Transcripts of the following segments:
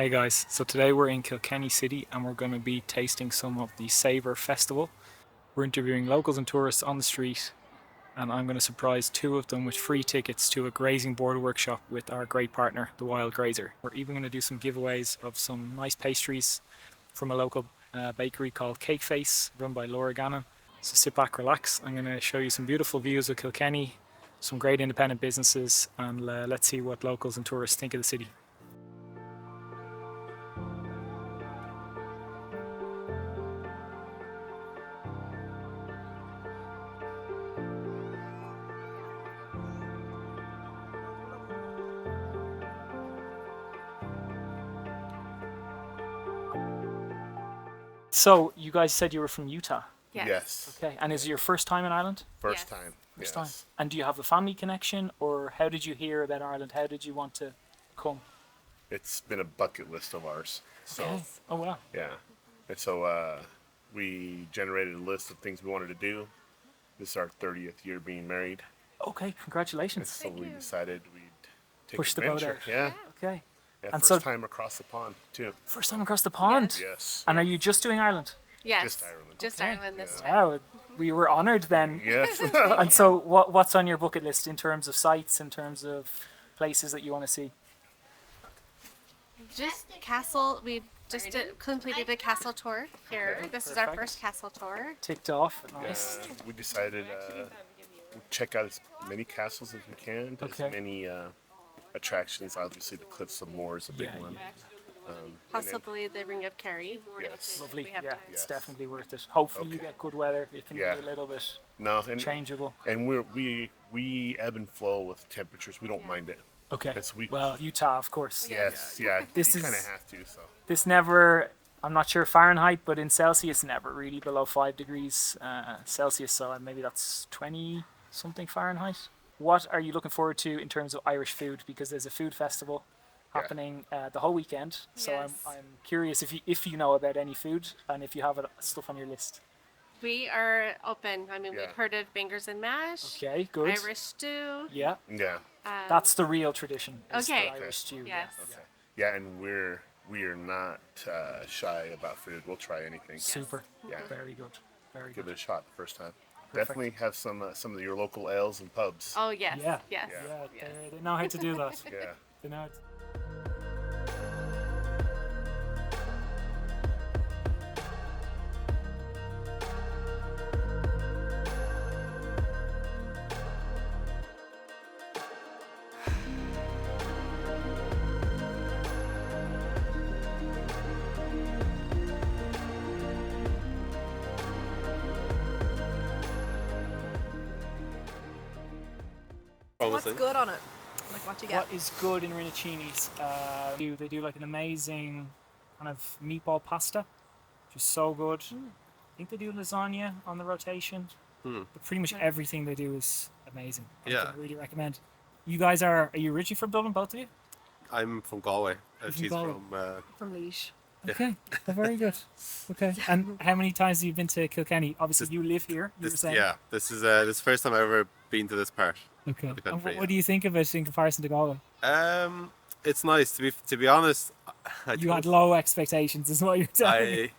Hey guys, so today we're in Kilkenny City and we're going to be tasting some of the Savour Festival. We're interviewing locals and tourists on the street, and I'm going to surprise two of them with free tickets to a grazing board workshop with our great partner, the Wild Grazer. We're even going to do some giveaways of some nice pastries from a local bakery called Cakeface, run by Laura Gannon. So sit back, relax. I'm going to show you some beautiful views of Kilkenny, some great independent businesses, and let's see what locals and tourists think of the city. So, you guys said you were from Utah. Yes. Okay, and is it your first time in Ireland? First Yes. time. First Yes. time. And do you have a family connection, or how did you hear about Ireland? How did you want to come? It's been a bucket list of ours. So, Okay. Oh, wow. yeah. And so we generated a list of things we wanted to do. This is our 30th year being married. Okay, And congratulations. so we decided we'd take Push the boat adventure. out. Yeah. Okay. Yeah. And First so- time across the pond, too. First time across the pond. Yes. And are you just doing Ireland? Yes. Just Ireland. Just Okay. Ireland this time. Wow, we were honoured then. Yes. And so, what's on your bucket list in terms of sites, in terms of places that you want to see? Just castle. We just completed a castle tour here. Okay, This is our perfect. first castle tour. Ticked off. Nice. We decided we'd check out as many castles as we can. Okay. As many attractions. Obviously, the Cliffs of Moher is a big Yeah, one. yeah. And then- Possibly the Ring of Kerry. Yes. Lovely. We have Yeah, to- it's Yes. definitely worth it. Hopefully you Okay. get good weather. It can Yeah. be a little bit No, and changeable. And we ebb and flow with temperatures. We don't mind it. Okay. Yes, we- Well, Utah, of course. Yes, yeah. This you is- kind of have to. So This never, I'm not sure Fahrenheit, but in Celsius, never really below 5 degrees Celsius. So maybe that's 20 something Fahrenheit. What are you looking forward to in terms of Irish food? Because there's a food festival Yeah. happening the whole weekend. So Yes. I'm curious if you know about any food and if you have stuff on your list. We are open. I mean, Yeah. we've heard of bangers and mash, Okay, good. Irish stew. Yeah, yeah, that's the real tradition. Is Okay. The Irish stew. Yes. yeah, and we are not shy about food. We'll try anything. Super. Yeah. Very good. Very Give good. it a shot the first time. Perfect. Definitely have some of your local ales and pubs. Oh yes. Yeah. Yes. Yeah, Yes. they know how to do that. Yeah. They know. What's good on it? Like what you get? What is good in Rinuccini's? They do like an amazing kind of meatball pasta, which is so good. I think they do lasagna on the rotation. But pretty much everything they do is amazing. Yeah. I really recommend. You guys are you originally from Dublin, both of you? I'm from Galway. You're from She's Galway. from. From Leash. Okay, very good. Okay, and how many times have you been to Kilkenny? Obviously, you live here. You were This, saying. yeah, this is the first time I've ever been to this part. Okay. the And country, what do you think of it in comparison to Galway? It's nice to be honest. I You don't- had low expectations, is what you're telling me.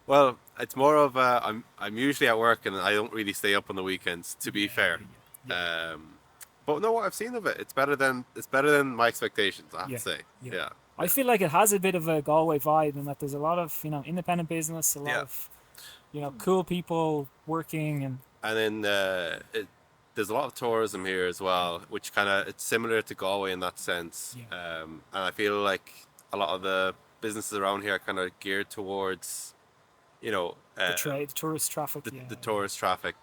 well, it's more of I'm usually at work and I don't really stay up on the weekends. To be fair, but no, what I've seen of it, it's better than my expectations. I have Yeah, to say, yeah. yeah. I feel like it has a bit of a Galway vibe, and that there's a lot of independent business, a lot Yeah. of cool people working, and And then there's a lot of tourism here as well, which it's similar to Galway in that sense. Yeah. And I feel like a lot of the businesses around here are kind of geared towards, the trade, tourist traffic. the tourist traffic.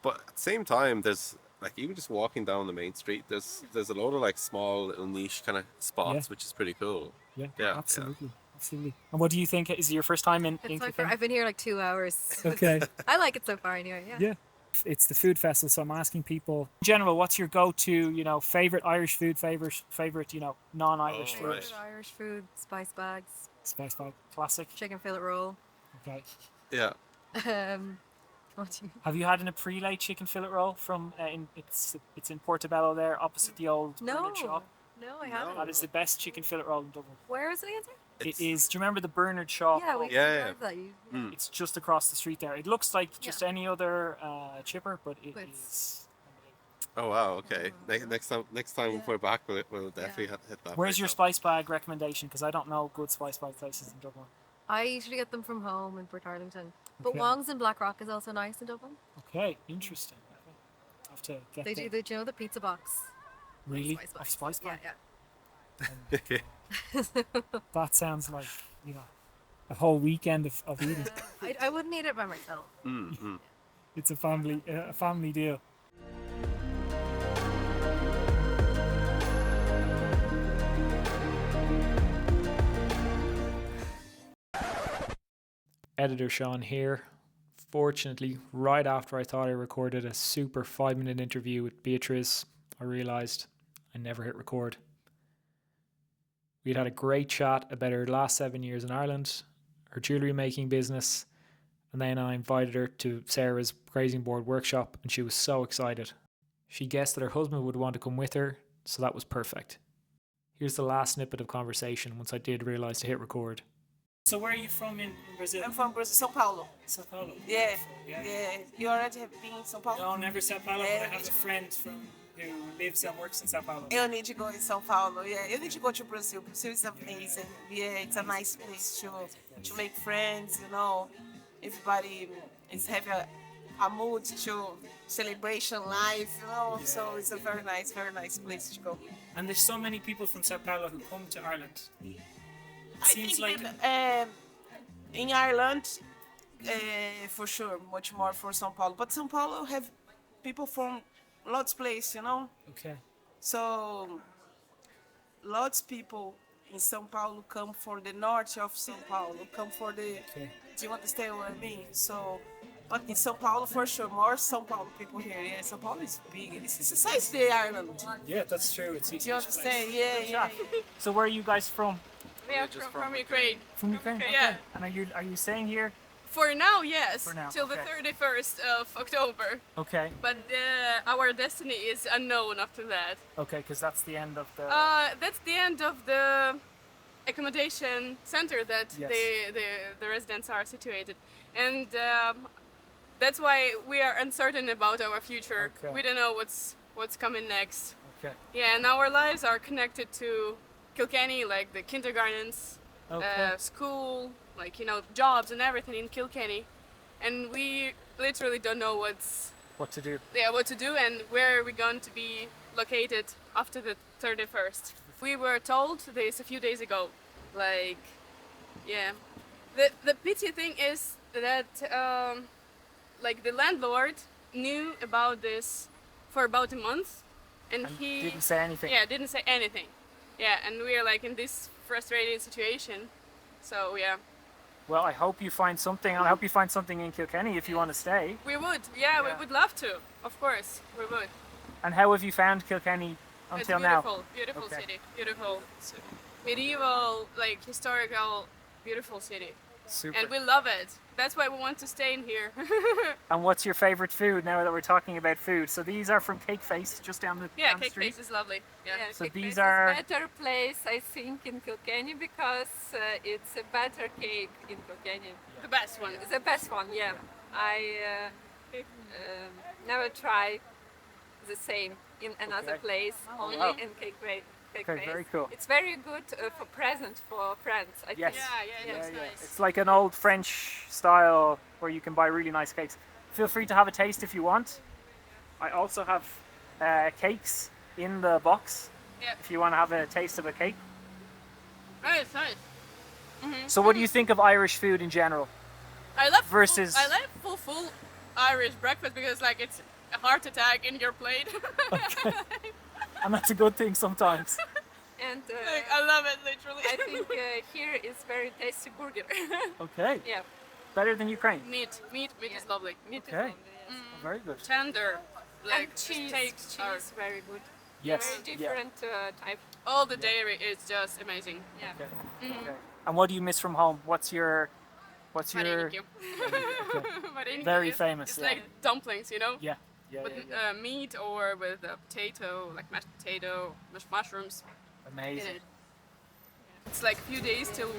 But at the same time, there's like even just walking down the main street, there's a load of like small little niche kind of spots, Yeah. which is pretty cool. Yeah, Yeah, absolutely, absolutely. And what do you think? Is it your first time in It's my Kilkenny? I've been here like 2 hours. Okay. I like it so far anyway. Yeah. Yeah. It's the food festival, so I'm asking people in general, what's your go-to, favorite Irish food, favorite, non-Irish Oh, food, right. Irish food, spice bags, spice bag, classic. chicken fillet roll. Okay. Yeah. What do you? Have you had an Aprile chicken fillet roll from? It's in Portobello there, opposite the old No. Brilliant shop. No, I haven't. That is the best chicken fillet roll in Dublin. Where is it again? Sir? It is. Do you remember the Bernard Shaw? Yeah, we pub? Yeah. love that. You, It's just across the street there. It looks like just Yeah. any other chipper, but it But- is. Oh wow. Okay. Next time we're back, we'll definitely hit that. Where's place your up. spice bag recommendation? Because I don't know good spice bag places in Dublin. I usually get them from home in Port Arlington. But Okay. Wong's in Blackrock is also nice in Dublin. Okay, interesting. Okay. I have to get They the- do the, you know, the pizza box. really Spice of bag. spice bag. Yeah, That sounds like a whole weekend of eating. I wouldn't eat it by myself. It's a family deal. Editor Sean here. Fortunately, right after I thought I recorded a super 5-minute interview with Beatrice, I realised I never hit record. We'd had a great chat about her last 7 years in Ireland, her jewellery making business, and then I invited her to Sarah's grazing board workshop and she was so excited. She guessed that her husband would want to come with her, so that was perfect. Here's the last snippet of conversation once I did realise to hit record. So where are you from in Brazil? I'm from Brazil, São Paulo. Sao Paulo. Yeah, Yeah. yeah. You already have been in São Paulo? No, never Sao Paulo, but I Yeah. have a friend who lives and works in Sao Paulo. You need to go in São Paulo. Yeah, you need to go to Brazil. Brazil is amazing. Yeah, it's a nice place to make friends. You know, everybody is having a mood to celebration life. You know, so it's a very nice place to go. And there's so many people from Sao Paulo who come to Ireland. I Seems think like that, in Ireland, for sure, much more for São Paulo. But São Paulo have people from lots of places, you know. okay. So lots of people in São Paulo come for the north of São Paulo, come for the. Okay. Do you understand what I mean? So, but in São Paulo for sure, more São Paulo people here. Yeah, São Paulo is big. It's the size of the Ireland. Yeah, that's true. It's Do you understand? Yeah. So where are you guys from? We are from Ukraine. From Ukraine. Okay. Okay. Yeah. And are you staying here? For now, yes. For now, Till the okay. 31st of October. Okay. But our destiny is unknown after that. Okay, because that's the end of the. That's the end of the accommodation center that Yes. the residents are situated. And that's why we are uncertain about our future. Okay. We don't know what's coming next. Okay. Yeah, and our lives are connected to Kilkenny, like the kindergartens, Okay. school, like, you know, jobs and everything in Kilkenny. And we literally don't know What to do? what to do and where we're going to be located after the 31st. We were told this a few days ago. Like, yeah. The pity thing is that like the landlord knew about this for about a month and he Didn't say anything. yeah, didn't say anything. Yeah, and we're like in this frustrating situation. So yeah, Well, I hope you find something. I hope you find something in Kilkenny if you want to stay. we would. Yeah, Yeah. we would love to. Of course, we would. And how have you found Kilkenny until it's now? beautiful, beautiful Okay. city, beautiful, medieval, like historical, beautiful city, Super. and we love it. That's why we want to stay in here. And what's your favorite food now that we're talking about food? So these are from Cakeface, just down the, yeah, down the street. Cakeface is lovely. Yeah. So Cakeface these is are- better place, I think, in Kilkenny because it's a better cake in Kilkenny. The best one. The best one, yeah. I never try the same in another Okay. place, only wow. in Cakeface. Okay, very cool. It's very good for present for friends. I Yes. think. Yeah, it's nice. It's like an old French style where you can buy really nice cakes. Feel free to have a taste if you want. I also have cakes in the box Yeah. if you want to have a taste of a cake. Nice, nice. So what do you think of Irish food in general? I love Versus- I love full Irish breakfast because like it's a heart attack in your plate. And that's a good thing sometimes. And Like, I love it literally. I think here is very tasty burger. Okay. yeah, Better than Ukraine. meat Yeah. is lovely. meat is Okay. lovely, yes. Very good. Tender. Like And cheese, steaks are cheese very good. Yes. Very Yeah. different type. all the dairy is just amazing. Yeah. Okay. Okay. And what do you miss from home? What's your Vareniki. Vareniki Very is- famous, It's yeah. like dumplings, you know, yeah. Yeah, with yeah, yeah. meat or with a potato, like mashed potato, mashed mushrooms in Amazing. it. It's like a few days till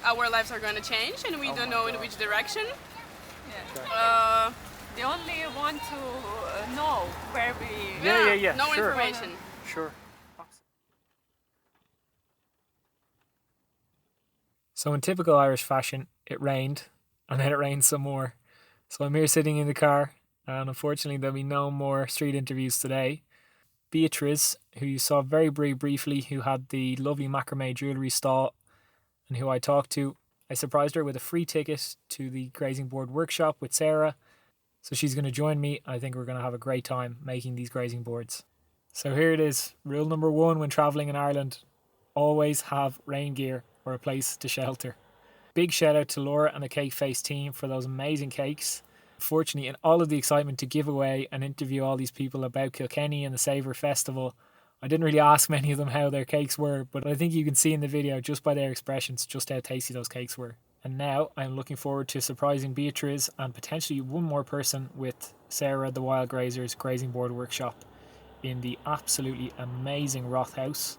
our lives are gonna change and we don't know in which direction. They only want to know where we... Yeah. No Sure. information. Sure. So in typical Irish fashion, it rained, and then it rained some more. So I'm here sitting in the car, and unfortunately there'll be no more street interviews today. Beatrice, who you saw very briefly, who had the lovely macrame jewellery stall, and who I talked to, I surprised her with a free ticket to the grazing board workshop with Sarah. So she's going to join me. I think we're going to have a great time making these grazing boards. So here it is. Rule number 1 when travelling in Ireland: always have rain gear or a place to shelter. Big shout out to Laura and the Cakeface team for those amazing cakes. Fortunately, in all of the excitement to give away and interview all these people about Kilkenny and the Savour Festival, I didn't really ask many of them how their cakes were, but I think you can see in the video just by their expressions just how tasty those cakes were. And now I'm looking forward to surprising Beatrice and potentially one more person with Sarah the Wild Grazer's grazing board workshop in the absolutely amazing Roth House,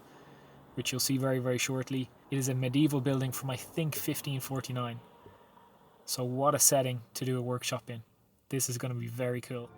which you'll see very shortly. It is a medieval building from I think 1549. So what a setting to do a workshop in. This is going to be very cool.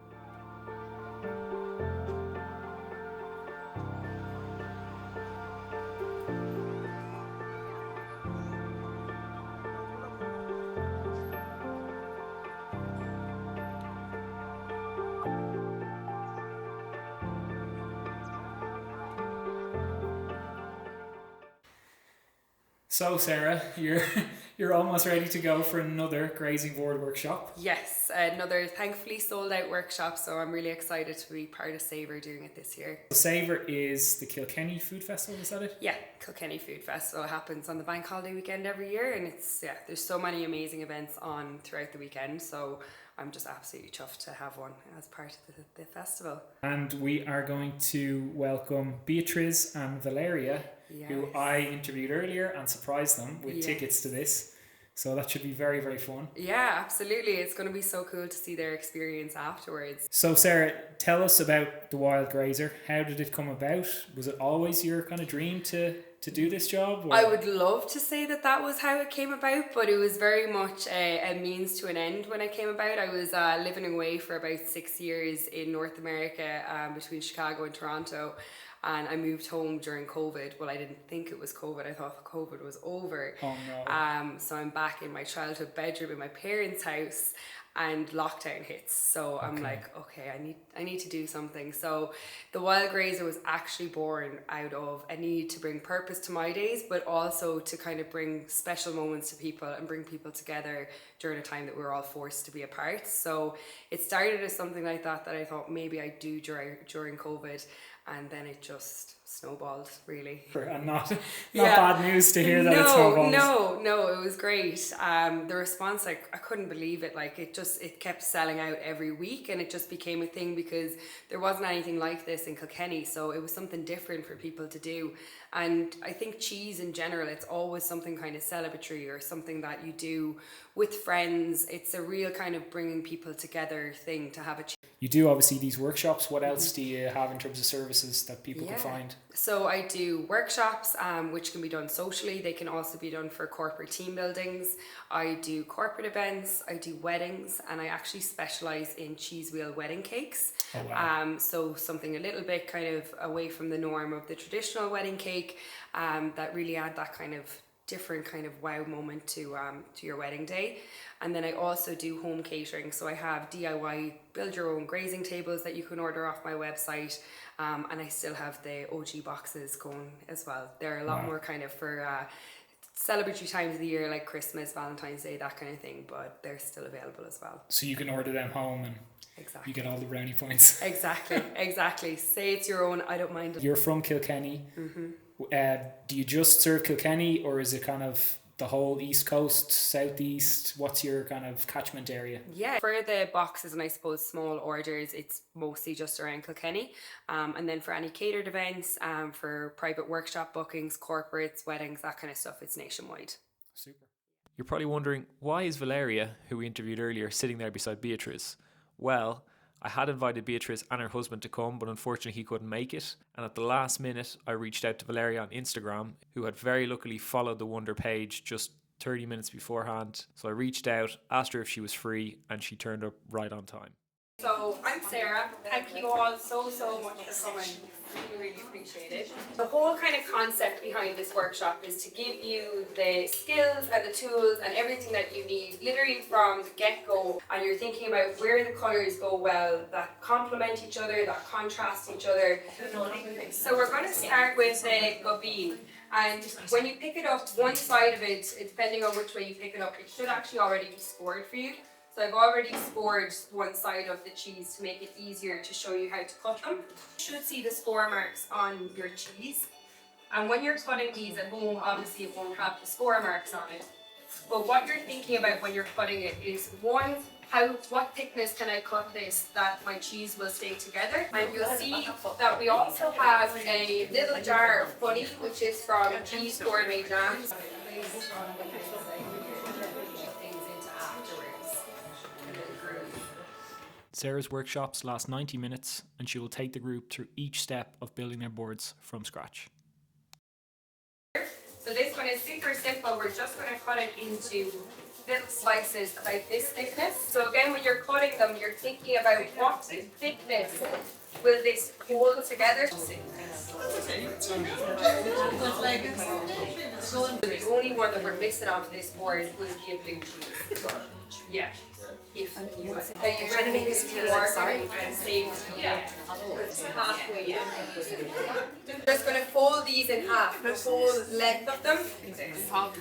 So Sarah, you're almost ready to go for another grazing board workshop. Yes, another thankfully sold out workshop, so I'm really excited to be part of Savour doing it this year. Savour is the Kilkenny Food Festival, is that it? Yeah, Kilkenny Food Festival happens on the bank holiday weekend every year, and there's so many amazing events on throughout the weekend, so I'm just absolutely chuffed to have one as part of the festival. And we are going to welcome Beatrice and Valeria, who I interviewed earlier and surprised them with tickets to this. So that should be very fun. Yeah, absolutely. It's going to be so cool to see their experience afterwards. So Sarah, tell us about the Wild Grazer. How did it come about? Was it always your kind of dream to do this job? Or? I would love to say that was how it came about, but it was very much a means to an end when it came about. I was living away for about 6 years in North America, between Chicago and Toronto. And I moved home during COVID. Well, I didn't think it was COVID. I thought COVID was over. Oh no. So I'm back in my childhood bedroom in my parents' house, and lockdown hits. So I'm like, okay, I need to do something. So the Wild Grazer was actually born out of a need to bring purpose to my days, but also to kind of bring special moments to people and bring people together during a time that we were all forced to be apart. So it started as something like that I thought maybe I'd do during COVID. And then it just snowballed, really. And not bad news to hear that it snowballed. No, it was great. The response, I couldn't believe it. Like it kept selling out every week, and it just became a thing because there wasn't anything like this in Kilkenny. So it was something different for people to do. And I think cheese in general, it's always something kind of celebratory or something that you do with friends. It's a real kind of bringing people together thing to have a You do obviously these workshops. What else do you have in terms of services that people can find? So I do workshops, which can be done socially. They can also be done for corporate team buildings. I do corporate events. I do weddings, and I actually specialise in cheese wheel wedding cakes. Oh, wow. So something a little bit kind of away from the norm of the traditional wedding cake, that really add that kind of different kind of wow moment to your wedding day. And then I also do home catering, so I have DIY build your own grazing tables that you can order off my website, and I still have the OG boxes going as well. They're a lot more kind of for celebratory times of the year, like Christmas, Valentine's Day, that kind of thing, but they're still available as well. So you can order them home and Exactly. you get all the brownie points. Exactly. Say it's your own, I don't mind it. You're from Kilkenny. Do you just serve Kilkenny, or is it kind of the whole East Coast, Southeast? What's your kind of catchment area? Yeah, for the boxes and I suppose small orders, it's mostly just around Kilkenny. And then for any catered events, for private workshop bookings, corporates, weddings, that kind of stuff, it's nationwide. Super. You're probably wondering, why is Valeria, who we interviewed earlier, sitting there beside Beatrice? Well, I had invited Beatrice and her husband to come, but unfortunately he couldn't make it. And at the last minute, I reached out to Valeria on Instagram, who had very luckily followed the Woander page just 30 minutes beforehand. So I reached out, asked her if she was free, and she turned up right on time. So I'm Sarah. Thank you all so much for coming. Really appreciate it. The whole kind of concept behind this workshop is to give you the skills and the tools and everything that you need literally from the get-go, and you're thinking about where the colours go well, that complement each other, that contrast each other. So we're going to start with the gobeen. And when you pick it up, one side of it, depending on which way you pick it up, it should actually already be scored for you. So I've already scored one side of the cheese to make it easier to show you how to cut them. You should see the score marks on your cheese. And when you're cutting these at home, obviously it won't have the score marks on it. But what you're thinking about when you're cutting it is, one, what thickness can I cut this that my cheese will stay together? And you'll see that we also have a little jar of honey, which is from Cheese Gourmet Jams. Sarah's workshops last 90 minutes, and she will take the group through each step of building their boards from scratch. So this one is super simple. We're just going to cut it into little slices about this thickness. So again, when you're cutting them, you're thinking about what thickness will this hold together. The only one that we're missing off this board will be a blue cheese. Yeah. If you try to make this more and save halfway. Just going to fold these in half, the whole length of them,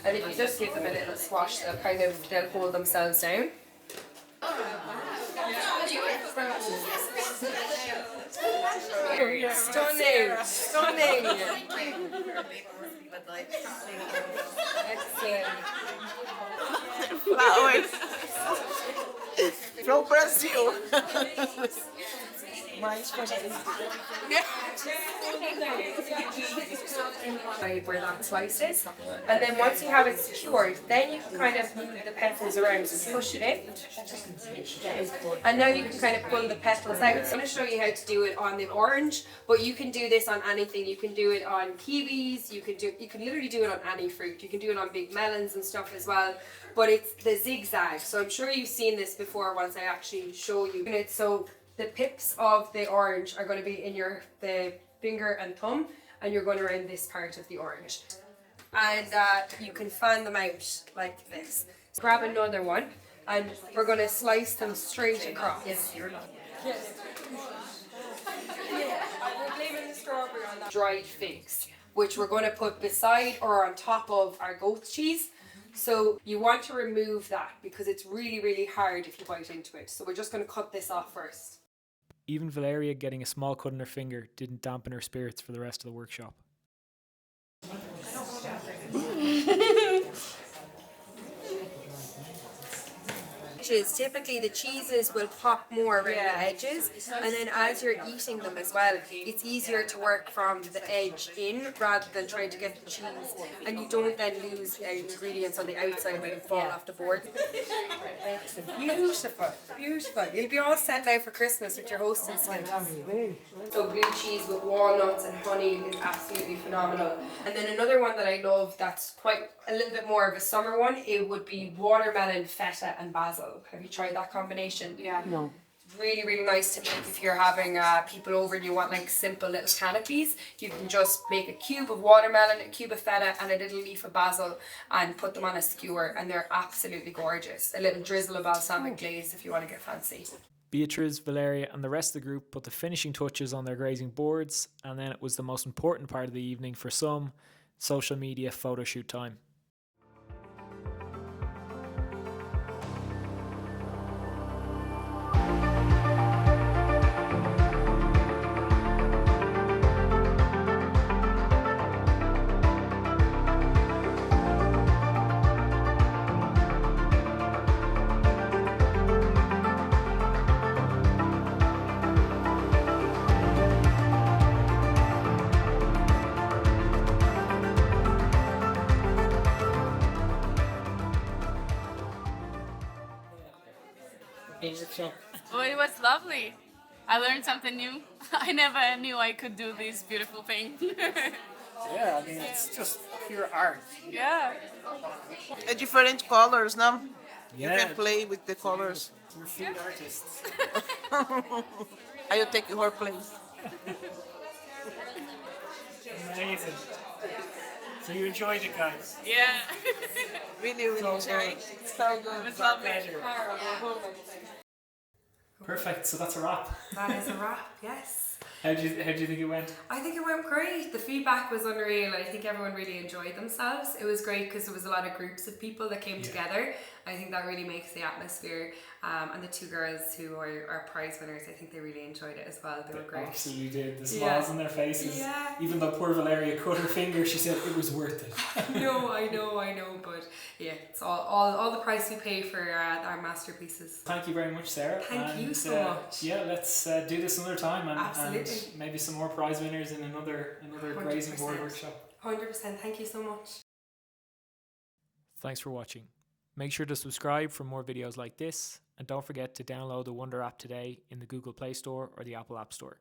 and if you just give them a little swash, they'll hold themselves down. Stunning, stunning. Excellent. Flowers. From Brazil. Where that slice is, and then once you have it secured, then you can kind of move the petals around, so push it in, and now you can kind of pull the petals out. So I'm going to show you how to do it on the orange, but you can do this on anything. You can do it on kiwis, you can literally do it on any fruit. You can do it on big melons and stuff as well, but it's the zigzag. So I'm sure you've seen this before once I actually show you it. So the pips of the orange are going to be in the finger and thumb, and you're going around this part of the orange. And you can fan them out like this. So grab another one, and we're going to slice them straight across. We're leaving the strawberry on that dried figs, which we're going to put beside or on top of our goat cheese. So you want to remove that because it's really hard if you bite into it. So we're just going to cut this off first. Even Valeria getting a small cut in her finger didn't dampen her spirits for the rest of the workshop. Typically the cheeses will pop more around the edges, and then as you're eating them as well, it's easier to work from the edge in rather than trying to get the cheese, and you don't then lose ingredients on the outside when you fall off the board. Beautiful. You'll be all set now for Christmas with your hosting skills. So blue cheese with walnuts and honey is absolutely phenomenal. And then another one that I love that's quite a little bit more of a summer one, it would be watermelon, feta and basil. Have you tried that combination? Yeah. No. Really nice to make if you're having people over and you want like simple little canopies. You can just make a cube of watermelon, a cube of feta and a little leaf of basil and put them on a skewer, and they're absolutely gorgeous. A little drizzle of balsamic glaze if you want to get fancy. Beatrice, Valeria and the rest of the group put the finishing touches on their grazing boards, and then it was the most important part of the evening for some: social media photo shoot time. Oh, it was lovely. I learned something new. I never knew I could do this beautiful thing. Yeah, I mean, it's just pure art. Yeah. Different colors, no? Yeah. You can play with the colors. We're food artists. I will take your place. Amazing. So you enjoyed it, guys? Yeah. Really, really So enjoy. good. So good. It's lovely. Perfect. So that's a wrap. That is a wrap, yes. How do you think it went? I think it went great. The feedback was unreal. I think everyone really enjoyed themselves. It was great because there was a lot of groups of people that came together. I think that really makes the atmosphere. And the two girls who are our prize winners, I think they really enjoyed it as well. They were great. Absolutely did. The smiles on their faces. Yeah. Even though poor Valeria cut her finger, she said it was worth it. No, I know, but yeah, it's all the price we pay for our masterpieces. Thank you very much, Sarah. Thank you so much. Yeah, let's do this another time and Absolutely. maybe some more prize winners in another grazing board 100%. workshop. 100%. Thank you so much. Thanks for watching. Make sure to subscribe for more videos like this, and don't forget to download the Woander app today in the Google Play Store or the Apple App Store.